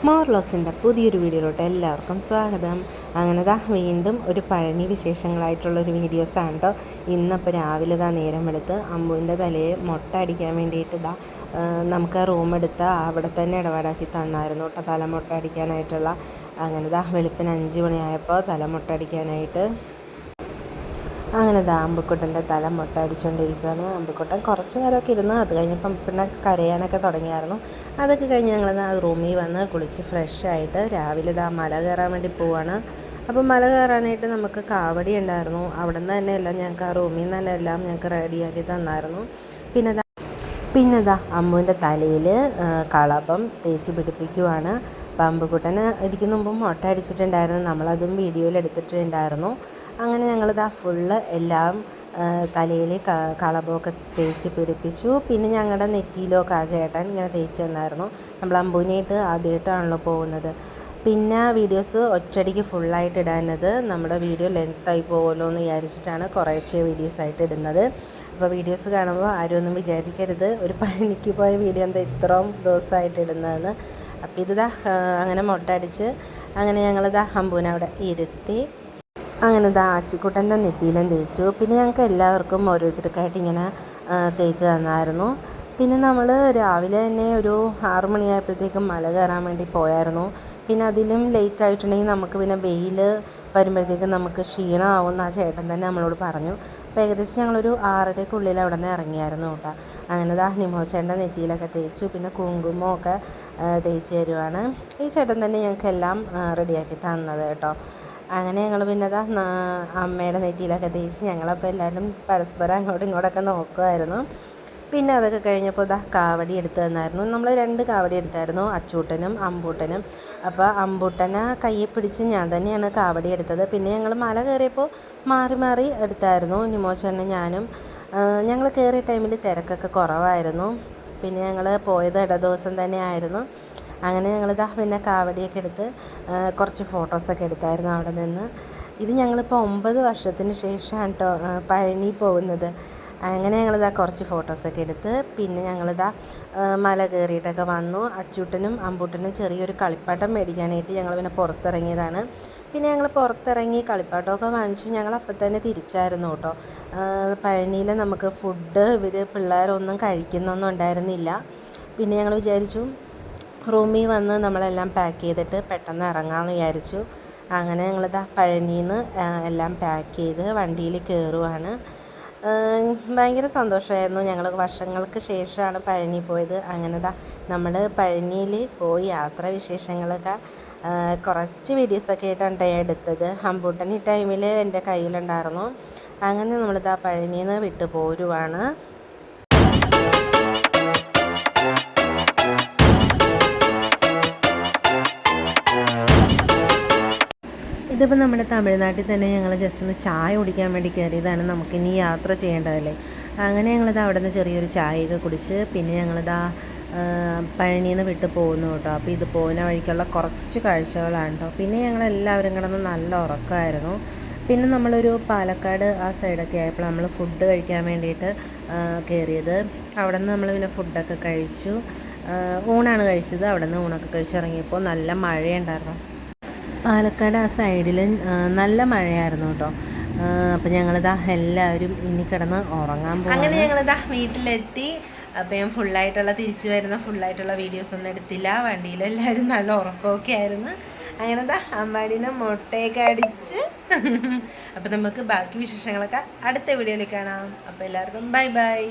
മോർലോക്സിൻ്റെ പുതിയൊരു വീഡിയോയിലോട്ട് എല്ലാവർക്കും സ്വാഗതം. അങ്ങനെ വീണ്ടും ഒരു പഴനി വിശേഷങ്ങളായിട്ടുള്ളൊരു വീഡിയോസാണ് കേട്ടോ. ഇന്നപ്പോൾ രാവിലെ നേരം എടുത്ത് അമ്പുവിൻ്റെ തലയെ മുട്ട അടിക്കാൻ വേണ്ടിയിട്ട് നമുക്ക് റൂം എടുത്ത് അവിടെ തന്നെ ഇടപാടാക്കി തന്നായിരുന്നു കേട്ടോ, തലമുട്ട അടിക്കാനായിട്ടുള്ള. അങ്ങനെ വെളുപ്പിന് 5 മണിയായപ്പോൾ തലമുട്ട അടിക്കാനായിട്ട് അങ്ങനെ അമ്പുക്കുട്ടൻ്റെ തല മുട്ട അടിച്ചുകൊണ്ടിരിക്കുകയാണ്. അമ്പുക്കുട്ടൻ കുറച്ച് നേരമൊക്കെ ഇരുന്ന്, അത് കഴിഞ്ഞപ്പം പിന്നെ കരയാനൊക്കെ തുടങ്ങിയായിരുന്നു. അതൊക്കെ കഴിഞ്ഞ് ഞങ്ങൾ റൂമിൽ വന്ന് കുളിച്ച് ഫ്രഷായിട്ട് രാവിലെ മല കയറാൻ വേണ്ടി പോവാണ്. അപ്പോൾ മല കയറാനായിട്ട് നമുക്ക് കാവടി ഉണ്ടായിരുന്നു. അവിടെ നിന്ന് തന്നെ എല്ലാം ഞങ്ങൾക്ക് ആ റൂമിൽ നിന്ന് തന്നെ എല്ലാം ഞങ്ങൾക്ക് റെഡിയാക്കി തന്നായിരുന്നു. പിന്നെ അമ്മുവിൻ്റെ തലയിൽ കളഭം തേച്ച് പിടിപ്പിക്കുവാണ്. അപ്പോൾ അമ്പുക്കുട്ടന് ഇതിന് മുമ്പ് മുട്ട അടിച്ചിട്ടുണ്ടായിരുന്നു, നമ്മളതും വീഡിയോയിൽ എടുത്തിട്ടുണ്ടായിരുന്നു. അങ്ങനെ ഞങ്ങളിതാ ഫുള്ള് എല്ലാം തലയിൽ കളഭമൊക്കെ തേച്ച് പിടിപ്പിച്ചു. പിന്നെ ഞങ്ങളുടെ നെറ്റിയിലൊക്കെ ആ ചേട്ടൻ ഇങ്ങനെ തേച്ച് തന്നായിരുന്നു. നമ്മൾ അമ്പൂനായിട്ട് ആദ്യമായിട്ടാണല്ലോ പോകുന്നത്. പിന്നെ വീഡിയോസ് ഒറ്റയടിക്ക് ഫുള്ളായിട്ട് ഇടാനത് നമ്മുടെ വീഡിയോ ലെങ്ത്തായി പോകുമല്ലോ എന്ന് വിചാരിച്ചിട്ടാണ് കുറേശ്ശെ വീഡിയോസായിട്ട് ഇടുന്നത്. അപ്പോൾ വീഡിയോസ് കാണുമ്പോൾ ആരും ഒന്നും വിചാരിക്കരുത് ഒരു പഴനിക്ക് പോയ വീഡിയോ എന്താ ഇത്രയും ദിവസമായിട്ട് ഇടുന്നതെന്ന്. അപ്പോൾ അങ്ങനെ മുട്ട അടിച്ച് അങ്ങനെ ഞങ്ങളിതാ അമ്പൂനെ അവിടെ ഇരുത്തി അങ്ങനെ ആച്ചിക്കുട്ടൻ്റെ നെറ്റിയിലും തേച്ചു. പിന്നെ ഞങ്ങൾക്ക് എല്ലാവർക്കും ഓരോരുത്തർക്കായിട്ട് ഇങ്ങനെ തേച്ച് തന്നായിരുന്നു. പിന്നെ നമ്മൾ രാവിലെ തന്നെ ഒരു 6 മണിയായപ്പോഴത്തേക്കും മല കയറാൻ വേണ്ടി പോയായിരുന്നു. പിന്നെ അതിലും ലേറ്റ് ആയിട്ടുണ്ടെങ്കിൽ നമുക്ക് പിന്നെ വെയിൽ വരുമ്പോഴത്തേക്കും നമുക്ക് ക്ഷീണമാവുമെന്ന് ആ ചേട്ടൻ തന്നെ നമ്മളോട് പറഞ്ഞു. അപ്പോൾ ഏകദേശം ഞങ്ങളൊരു 6:30-ക്കുള്ളിൽ അവിടെ നിന്ന് ഇറങ്ങിയായിരുന്നു കേട്ടോ. അങ്ങനെ നിമോച്ചേട്ടൻ്റെ നെറ്റിയിലൊക്കെ തേച്ചു. പിന്നെ കുങ്കുമമൊക്കെ തേച്ച് തരുവാണ് ഈ ചേട്ടൻ തന്നെ ഞങ്ങൾക്കെല്ലാം റെഡിയാക്കി തന്നത് കേട്ടോ. അങ്ങനെ ഞങ്ങൾ പിന്നെ അമ്മയുടെ നെറ്റിയിലൊക്കെ തേച്ച് ഞങ്ങളപ്പോൾ എല്ലാവരും പരസ്പരം അങ്ങോട്ടും ഇങ്ങോട്ടൊക്കെ നോക്കുമായിരുന്നു. പിന്നെ അതൊക്കെ കഴിഞ്ഞപ്പോൾ കാവടി എടുത്ത് തന്നായിരുന്നു. നമ്മൾ 2 കാവടി എടുത്തായിരുന്നു, അച്ചൂട്ടനും അമ്പൂട്ടനും. അപ്പോൾ അമ്പൂട്ടനെ കയ്യിൽ പിടിച്ച് ഞാൻ തന്നെയാണ് കാവടി എടുത്തത്. പിന്നെ ഞങ്ങൾ മല കയറിയപ്പോൾ മാറി മാറി എടുത്തായിരുന്നു, നിമോച്ചനും ഞാനും. ഞങ്ങൾ കയറിയ ടൈമിൽ തിരക്കൊക്കെ കുറവായിരുന്നു. പിന്നെ ഞങ്ങൾ പോയത് ദിവസം തന്നെ ആയിരുന്നു. അങ്ങനെ ഞങ്ങൾ പിന്നെ കാവടിയൊക്കെ എടുത്ത് കുറച്ച് ഫോട്ടോസൊക്കെ എടുത്തായിരുന്നു അവിടെ നിന്ന്. ഇത് ഞങ്ങളിപ്പോൾ 9 വർഷത്തിന് ശേഷമാണ് കേട്ടോ പഴനി പോകുന്നത്. അങ്ങനെ ഞങ്ങളിതാ കുറച്ച് ഫോട്ടോസൊക്കെ എടുത്ത് പിന്നെ ഞങ്ങളിതാ മല കയറിയിട്ടൊക്കെ വന്നു. അച്ചൂട്ടനും അമ്പൂട്ടനും ചെറിയൊരു കളിപ്പാട്ടം മേടിക്കാനായിട്ട് ഞങ്ങൾ പിന്നെ പുറത്തിറങ്ങിയതാണ്. പിന്നെ ഞങ്ങൾ പുറത്തിറങ്ങി കളിപ്പാട്ടമൊക്കെ വാങ്ങിച്ചു. ഞങ്ങളപ്പം തന്നെ തിരിച്ചായിരുന്നു കേട്ടോ. പഴനിയിൽ നമുക്ക് ഫുഡ് പിള്ളേരൊന്നും കഴിക്കുന്നൊന്നും ഉണ്ടായിരുന്നില്ല. പിന്നെ ഞങ്ങൾ വിചാരിച്ചു റൂമിൽ വന്ന് നമ്മളെല്ലാം പാക്ക് ചെയ്തിട്ട് പെട്ടെന്ന് ഇറങ്ങാമെന്ന് വിചാരിച്ചു. അങ്ങനെ ഞങ്ങളിതാ പഴനിയിൽ നിന്ന് എല്ലാം പാക്ക് ചെയ്ത് വണ്ടിയിൽ കയറുവാണ്. ഭയങ്കര സന്തോഷമായിരുന്നു. ഞങ്ങൾ വർഷങ്ങൾക്ക് ശേഷമാണ് പഴനി പോയത്. അങ്ങനെ നമ്മൾ പഴനിയിൽ പോയി യാത്ര വിശേഷങ്ങളൊക്കെ കുറച്ച് വീഡിയോസൊക്കെ ആയിട്ടാണ് എടുത്തത്. അമ്പൂട്ടൻ ഈ ടൈമിൽ എൻ്റെ കയ്യിലുണ്ടായിരുന്നു. അങ്ങനെ നമ്മളിതാ പഴനിയിൽ നിന്ന് വിട്ടു പോരുവാണ്. ഇതിപ്പോൾ നമ്മുടെ തമിഴ്നാട്ടിൽ തന്നെ ഞങ്ങൾ ജസ്റ്റ് ഒന്ന് ചായ കുടിക്കാൻ വേണ്ടി കയറിയതാണ്. നമുക്കിനി യാത്ര ചെയ്യേണ്ടതല്ലേ. അങ്ങനെ ഞങ്ങളിത് അവിടെ നിന്ന് ചെറിയൊരു ചായയൊക്കെ കുടിച്ച് പിന്നെ ഞങ്ങളിതാ പഴനിയിൽ നിന്ന് വിട്ട് പോകുന്നു കേട്ടോ. അപ്പോൾ ഇത് പോകുന്ന വഴിക്കുള്ള കുറച്ച് കാഴ്ചകളാണ് കേട്ടോ. പിന്നെ ഞങ്ങളെല്ലാവരും കിടന്ന് നല്ല ഉറക്കമായിരുന്നു. പിന്നെ നമ്മളൊരു പാലക്കാട് ആ സൈഡൊക്കെ ആയപ്പോൾ നമ്മൾ ഫുഡ് കഴിക്കാൻ വേണ്ടിയിട്ട് കയറിയത്. അവിടെ നിന്ന് നമ്മൾ പിന്നെ ഫുഡൊക്കെ കഴിച്ചു. ഊണാണ് കഴിച്ചത്. അവിടെ നിന്ന് ഊണൊക്കെ കഴിച്ചിറങ്ങിയപ്പോൾ നല്ല മഴയുണ്ടായിരുന്നു. പാലക്കാട് ആ സൈഡിൽ നല്ല മഴയായിരുന്നു കേട്ടോ. അപ്പം ഞങ്ങളിതാ എല്ലാവരും ഇനി കിടന്ന് ഉറങ്ങാൻ പോകും. അങ്ങനെ ഞങ്ങളിതാ വീട്ടിലെത്തി. അപ്പം ഞാൻ തിരിച്ചു വരുന്ന ഫുള്ളായിട്ടുള്ള വീഡിയോസ് ഒന്നും എടുത്തില്ല. വണ്ടിയിൽ എല്ലാവരും നല്ല ഉറക്കമൊക്കെ ആയിരുന്നു. അങ്ങനെ അമ്പാടിനെ മുട്ടയൊക്കെ അടിച്ച് അപ്പം നമുക്ക് ബാക്കി വിശേഷങ്ങളൊക്കെ അടുത്ത വീഡിയോയിൽ കാണാം. അപ്പോൾ എല്ലാവർക്കും ബൈ ബൈ.